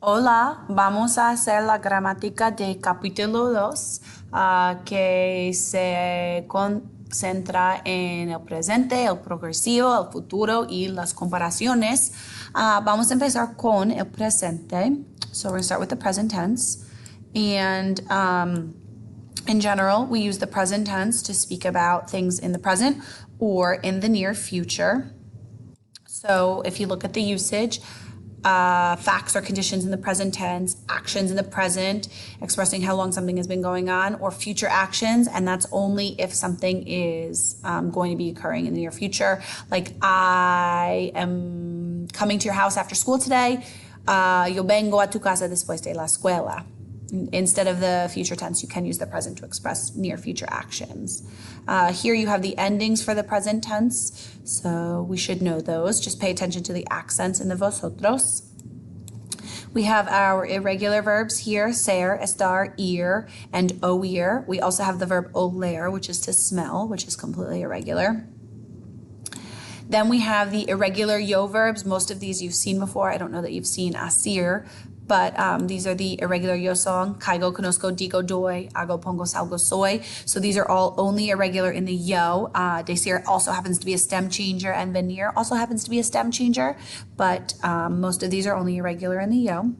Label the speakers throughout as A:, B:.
A: Hola, vamos a hacer la gramática de capítulo 2, que se concentra en el presente, el progresivo, el futuro y las comparaciones. Vamos a empezar con el presente. So we're going to start with the present tense. And in general, we use the present tense to speak about things in the present or in the near future. So if you look at the usage, facts or conditions in the present tense, actions in the present, expressing how long something has been going on, or future actions, and that's only if something is going to be occurring in the near future. Like, I am coming to your house after school today. Yo vengo a tu casa después de la escuela. Instead of the future tense, you can use the present to express near future actions. Here you have the endings for the present tense, so we should know those. Just pay attention to the accents in the vosotros. We have our irregular verbs here, ser, estar, ir, and oír. We also have the verb oler, which is to smell, which is completely irregular. Then we have the irregular yo verbs. Most of these you've seen before. I don't know that you've seen asir, but these are the irregular yo song. Caigo, conozco, digo, doy, hago, pongo, salgo, soy. So these are all only irregular in the yo. Decir also happens to be a stem changer, and venir also happens to be a stem changer, but most of these are only irregular in the yo.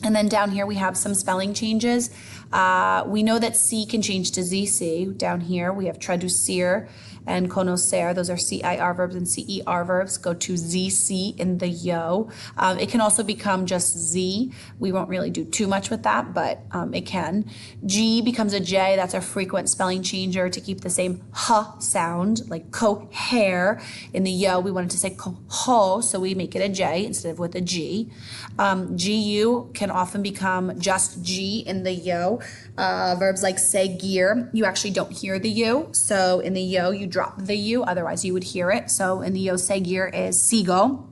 A: And then down here we have some spelling changes. We know that C can change to ZC. Down here we have traducir and conocer. Those are CIR verbs and CER verbs. Go to ZC in the yo. It can also become just Z. We won't really do too much with that, but it can. G becomes a J. That's a frequent spelling changer to keep the same H sound, like cohere. In the yo, we wanted to say coho, so we make it a J instead of with a G. GU can often become just G in the yo. Verbs like seguir, you actually don't hear the U. So in the yo, you drop the U, otherwise you would hear it. So in the yo, seguir is sigo.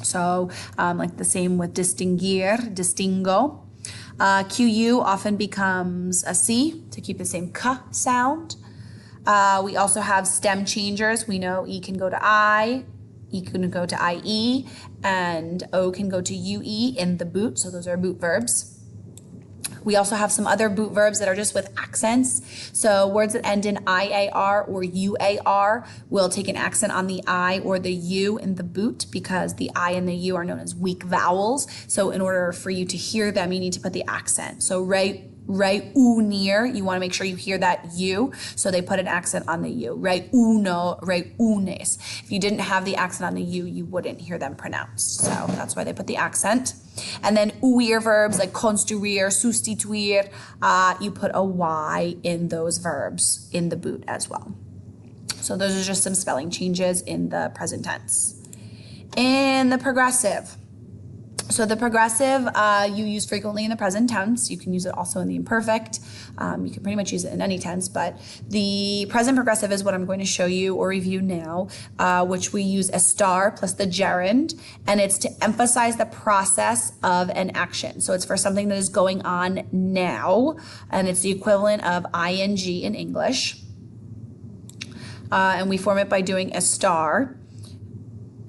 A: So like the same with distinguir, distingo. QU often becomes a C to keep the same K sound. We also have stem changers. We know E can go to I, E can go to IE, and O can go to UE in the boot. So those are boot verbs. We also have some other boot verbs that are just with accents. So words that end in IAR or UAR will take an accent on the I or the U in the boot because the I and the U are known as weak vowels. So in order for you to hear them, you need to put the accent. So reunir, you want to make sure you hear that U, so they put an accent on the U. Reuno, reunes. If you didn't have the accent on the U, you wouldn't hear them pronounced. So that's why they put the accent. And then uir verbs like construir, sustituir, you put a Y in those verbs in the boot as well. So those are just some spelling changes in the present tense. In the progressive, so the progressive you use frequently in the present tense. You can use it also in the imperfect. You can pretty much use it in any tense, but the present progressive is what I'm going to show you or review now, which we use estar plus the gerund, and it's to emphasize the process of an action. So it's for something that is going on now, and it's the equivalent of ing in English. And we form it by doing estar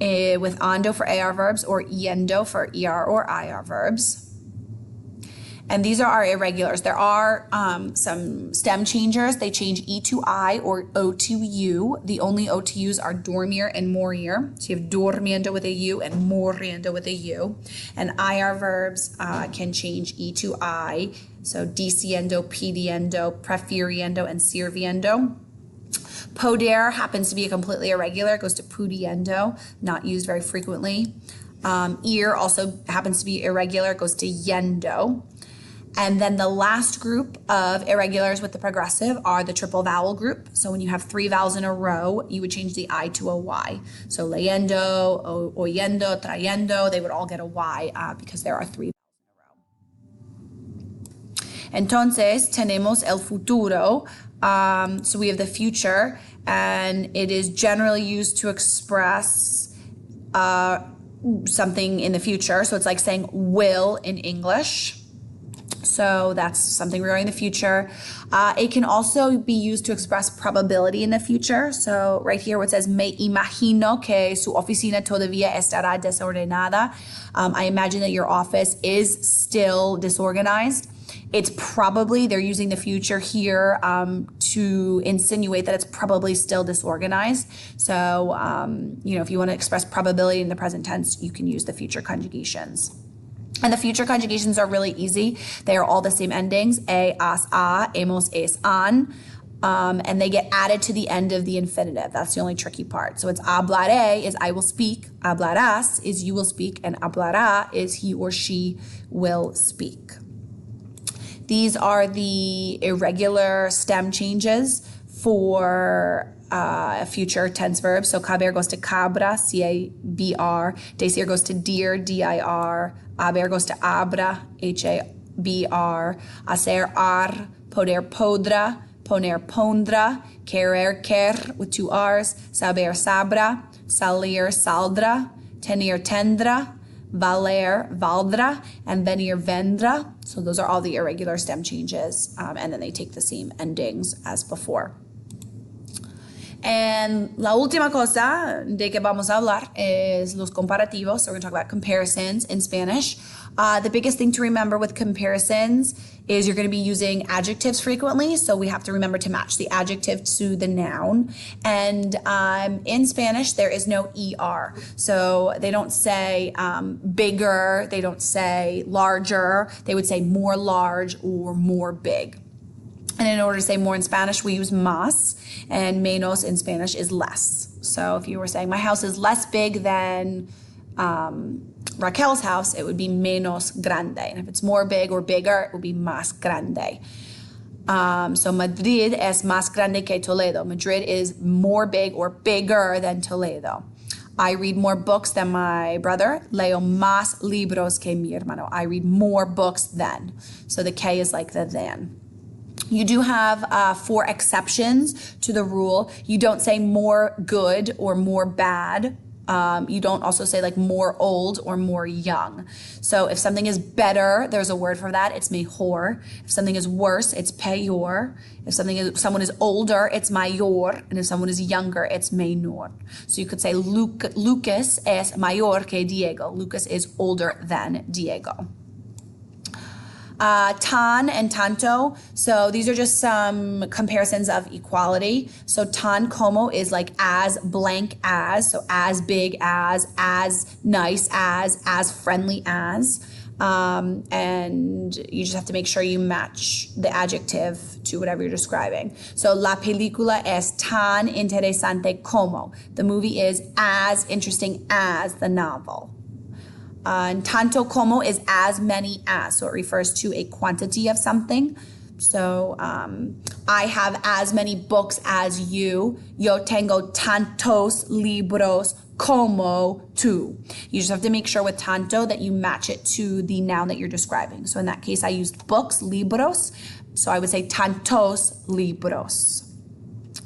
A: with ando for AR verbs or yendo for ER or IR verbs. And these are our irregulars. There are some stem changers. They change E to I or O to U. The only O to U's are dormir and morir. So you have dormiendo with a U and moriendo with a U. And IR verbs can change E to I. So diciendo, pidiendo, prefiriendo, and sirviendo. Poder happens to be a completely irregular. It goes to pudiendo, not used very frequently. Ir also happens to be irregular. It goes to yendo. And then the last group of irregulars with the progressive are the triple vowel group. So when you have 3 vowels in a row, you would change the I to a Y. So leyendo, oyendo, trayendo, they would all get a Y because there are 3 vowels in a row. Entonces, tenemos el futuro. So we have the future, and it is generally used to express something in the future. So it's like saying will in English. So that's something regarding the future. It can also be used to express probability in the future. So right here where it says, me imagino que su oficina todavía estará desordenada. I imagine that your office is still disorganized. It's probably, they're using the future here to insinuate that it's probably still disorganized. So, if you want to express probability in the present tense, you can use the future conjugations. And the future conjugations are really easy. They are all the same endings, a, as, a, hemos, es, an, and they get added to the end of the infinitive. That's the only tricky part. So it's hablaré is I will speak, hablarás is you will speak, and hablará is he or she will speak. These are the irregular stem changes for future tense verbs. So caber goes to cabra, C-A-B-R. Decir goes to dir, D-I-R. Haber goes to abra, H-A-B-R. Hacer, ar. Poder, podra. Poner, pondra. Querer, quer, with two R's. Saber, sabra. Salir, saldrá. Tener, tendrá. Valer, valdrá. And venir, vendrá. So those are all the irregular stem changes. And then they take the same endings as before. And la última cosa de que vamos a hablar es los comparativos. So we're going to talk about comparisons in Spanish. The biggest thing to remember with comparisons is you're going to be using adjectives frequently. So we have to remember to match the adjective to the noun. And in Spanish, there is no ER. So they don't say bigger. They don't say larger. They would say more large or more big. And in order to say more in Spanish, we use más, and menos in Spanish is less. So if you were saying my house is less big than Raquel's house, it would be menos grande. And if it's more big or bigger, it would be más grande. So Madrid es más grande que Toledo. Madrid is more big or bigger than Toledo. I read more books than my brother. Leo más libros que mi hermano. I read more books than. So the K is like the than. You do have 4 exceptions to the rule. You don't say more good or more bad. You don't also say like more old or more young. So if something is better, there's a word for that. It's mejor. If something is worse, it's peor. If someone is older, it's mayor. And if someone is younger, it's menor. So you could say Lucas es mayor que Diego. Lucas is older than Diego. Tan and tanto. So these are just some comparisons of equality. So tan como is like as blank as, so as big as nice as friendly as. And you just have to make sure you match the adjective to whatever you're describing. So la película es tan interesante como. The movie is as interesting as the novel. And tanto como is as many as, so it refers to a quantity of something. So I have as many books as you. Yo tengo tantos libros como tú. You just have to make sure with tanto that you match it to the noun that you're describing. So in that case, I used books, libros. So I would say tantos libros.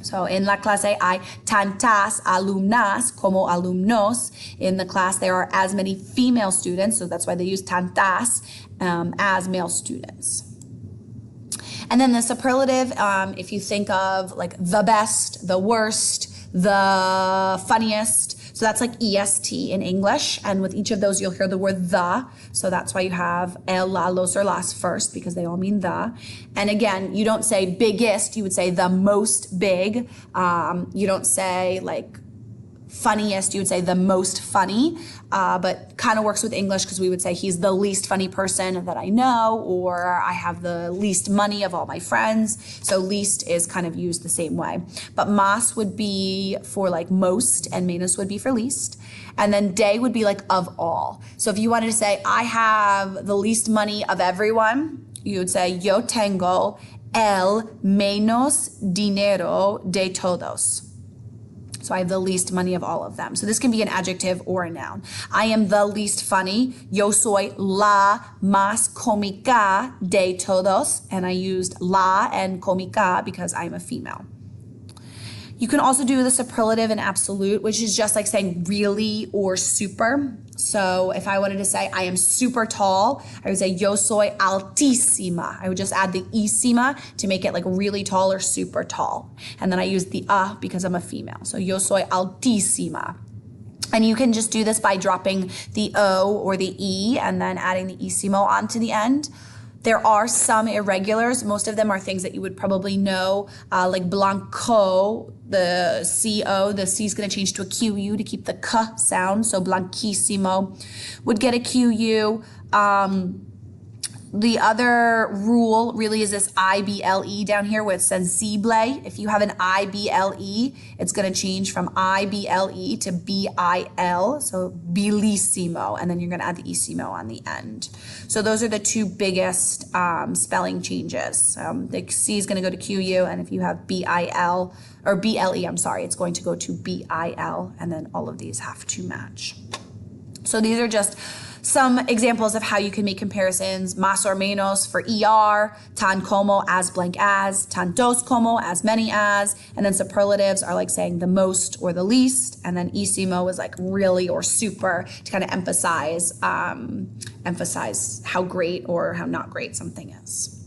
A: So in la clase hay tantas alumnas como alumnos. In the class there are as many female students, so that's why they use tantas as male students. And then the superlative, if you think of like the best, the worst, the funniest, so that's like EST in English. And with each of those, you'll hear the word the. So that's why you have el, la, los, or las first, because they all mean the. And again, you don't say biggest, you would say the most big. You don't say like funniest, you would say the most funny, but kind of works with English because we would say he's the least funny person that I know, or I have the least money of all my friends. So least is kind of used the same way. But más would be for like most, and menos would be for least. And then de would be like of all. So if you wanted to say, I have the least money of everyone, you would say, yo tengo el menos dinero de todos. So I have the least money of all of them. So this can be an adjective or a noun. I am the least funny. Yo soy la más cómica de todos. And I used la and cómica because I'm a female. You can also do the superlative and absolute, which is just like saying really or super. So if I wanted to say I am super tall, I would say yo soy altísima. I would just add the isima to make it like really tall or super tall. And then I use the because I'm a female. So yo soy altísima. And you can just do this by dropping the O or the E and then adding the isimo onto the end. There are some irregulars. Most of them are things that you would probably know, like blanco, the C-O, the C is going to change to a Q-U to keep the K sound. So blanquissimo would get a Q-U. The other rule really is this I-B-L-E down here where it says sensible. If you have an I-B-L-E, it's going to change from I-B-L-E to B-I-L, so bellissimo, and then you're going to add the isimo on the end. So those are the two biggest spelling changes. The C is going to go to Q-U, and if you have B-I-L, or B-L-E, I'm sorry, it's going to go to B-I-L, and then all of these have to match. So these are just some examples of how you can make comparisons. Más or menos for ER, tan como as blank as, tantos como as many as, and then superlatives are like saying the most or the least, and then isimo is like really or super to kind of emphasize how great or how not great something is.